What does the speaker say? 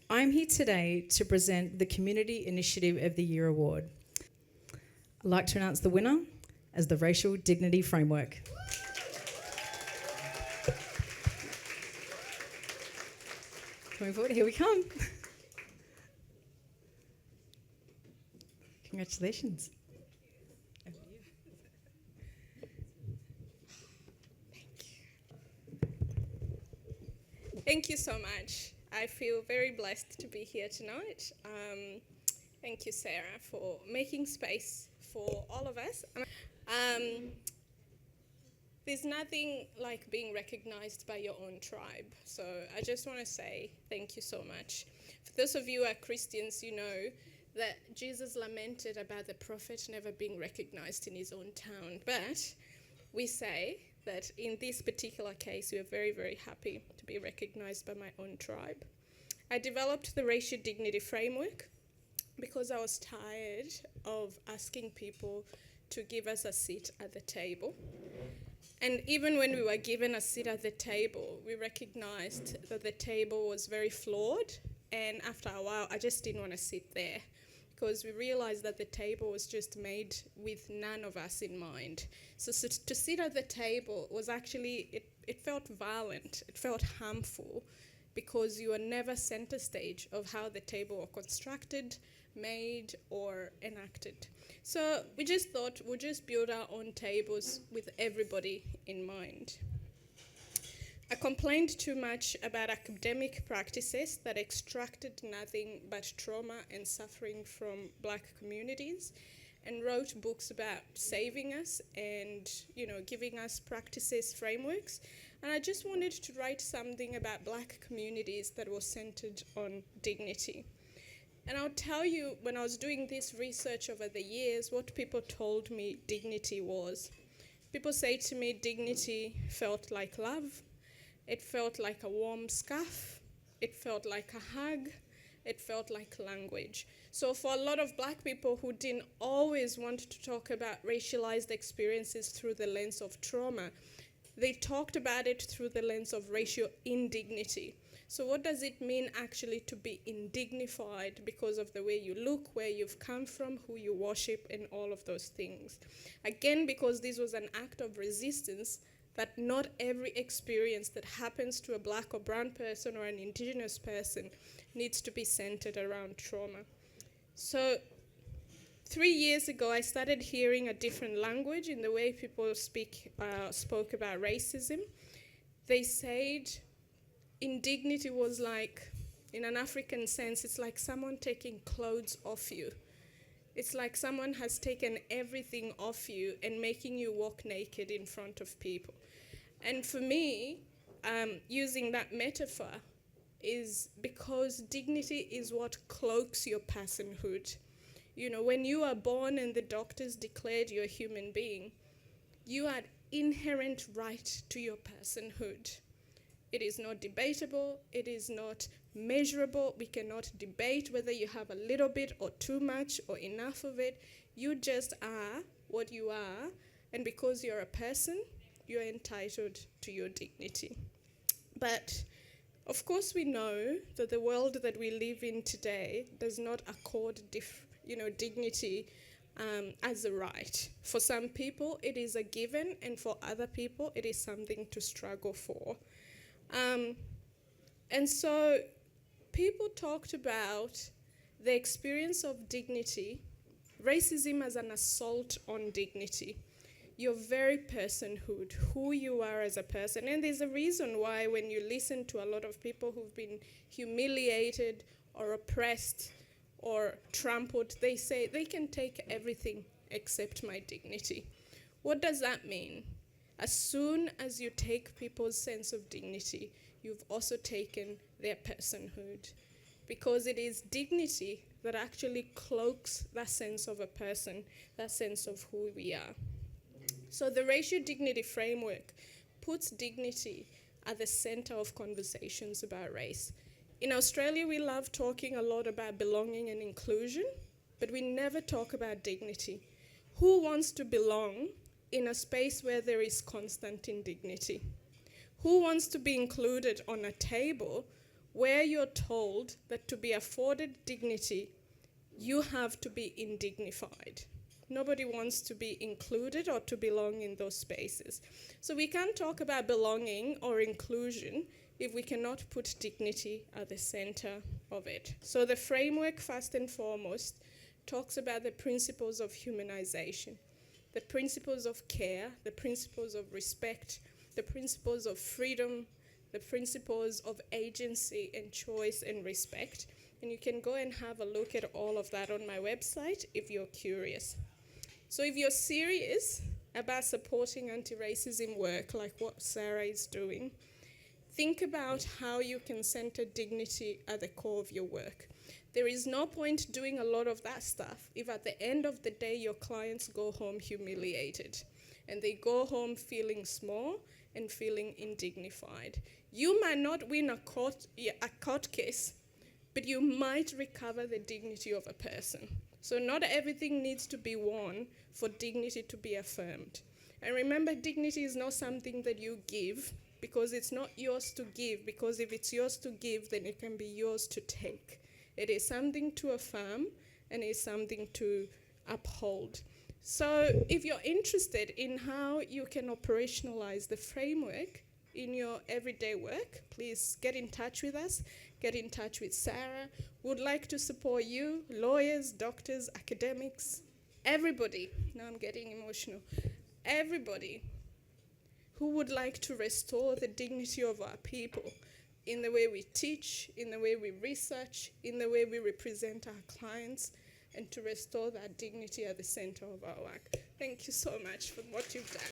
I'm here today to present the Community Initiative of the Year Award. I'd like to announce the winner as the Racial Dignity Framework. Coming forward, here we come. Congratulations. Thank you so much. I feel very blessed to be here tonight. Thank you, Sarah, for making space for all of us. Um, there's nothing like being recognized by your own tribe. So I just want to say thank you so much. For those of you who are Christians, you know that Jesus lamented about the prophet never being recognized in his own town. But we say that in this particular case, we are very, very happy to be recognized by my own tribe. I developed the Racial Dignity Framework because I was tired of asking people to give us a seat at the table. And even when we were given a seat at the table, we recognized that the table was very flawed. And after a while, I just didn't want to sit there because we realized that the table was just made with none of us in mind. So to sit at the table was actually, it felt violent, it felt harmful, because you were never center stage of how the table was constructed, made, or enacted. So we just thought we'll just build our own tables with everybody in mind. I complained too much about academic practices that extracted nothing but trauma and suffering from Black communities, and wrote books about saving us and, giving us practices, frameworks. And I just wanted to write something about Black communities that was centered on dignity. And I'll tell you, when I was doing this research over the years, what people told me dignity was. People say to me dignity felt like love. It felt like a warm scarf. It felt like a hug. It felt like language. So for a lot of Black people who didn't always want to talk about racialized experiences through the lens of trauma, they talked about it through the lens of racial indignity. So what does it mean actually to be indignified because of the way you look, where you've come from, who you worship, and all of those things? Again, because this was an act of resistance, that not every experience that happens to a Black or brown person or an Indigenous person needs to be centered around trauma. So 3 years ago, I started hearing a different language in the way people spoke about racism. They said indignity was like, in an African sense, it's like someone taking clothes off you. It's like someone has taken everything off you and making you walk naked in front of people. And for me, using that metaphor is because dignity is what cloaks your personhood. When you are born and the doctors declared you're a human being, you had inherent right to your personhood. It is not debatable, it is not measurable. We cannot debate whether you have a little bit or too much or enough of it. You just are what you are, and because you're a person, you're entitled to your dignity. But of course we know that the world that we live in today does not accord dignity as a right. For some people it is a given, and for other people it is something to struggle for. And so people talked about the experience of dignity, racism as an assault on dignity, your very personhood, who you are as a person. And there's a reason why when you listen to a lot of people who've been humiliated or oppressed or trampled, they say they can take everything except my dignity. What does that mean? As soon as you take people's sense of dignity, you've also taken their personhood, because it is dignity that actually cloaks that sense of a person, that sense of who we are. So the Racial Dignity Framework puts dignity at the center of conversations about race. In Australia, we love talking a lot about belonging and inclusion, but we never talk about dignity. Who wants to belong in a space where there is constant indignity? Who wants to be included on a table where you're told that to be afforded dignity, you have to be indignified. Nobody wants to be included or to belong in those spaces. So we can't talk about belonging or inclusion if we cannot put dignity at the center of it. So the framework, first and foremost, talks about the principles of humanization, the principles of care, the principles of respect, the principles of freedom, the principles of agency and choice and respect. And you can go and have a look at all of that on my website if you're curious. So if you're serious about supporting anti-racism work like what Sarah is doing, think about how you can center dignity at the core of your work. There is no point doing a lot of that stuff if at the end of the day your clients go home humiliated and they go home feeling small and feeling indignified. You might not win a court case, but you might recover the dignity of a person. So not everything needs to be won for dignity to be affirmed. And remember, dignity is not something that you give because it's not yours to give, because if it's yours to give, then it can be yours to take. It is something to affirm and it's something to uphold. So if you're interested in how you can operationalize the framework in your everyday work, please get in touch with us, get in touch with Sarah. Would like to support you, lawyers, doctors, academics, everybody. Now I'm getting emotional. Everybody who would like to restore the dignity of our people in the way we teach, in the way we research, in the way we represent our clients, and to restore that dignity at the center of our work. Thank you so much for what you've done.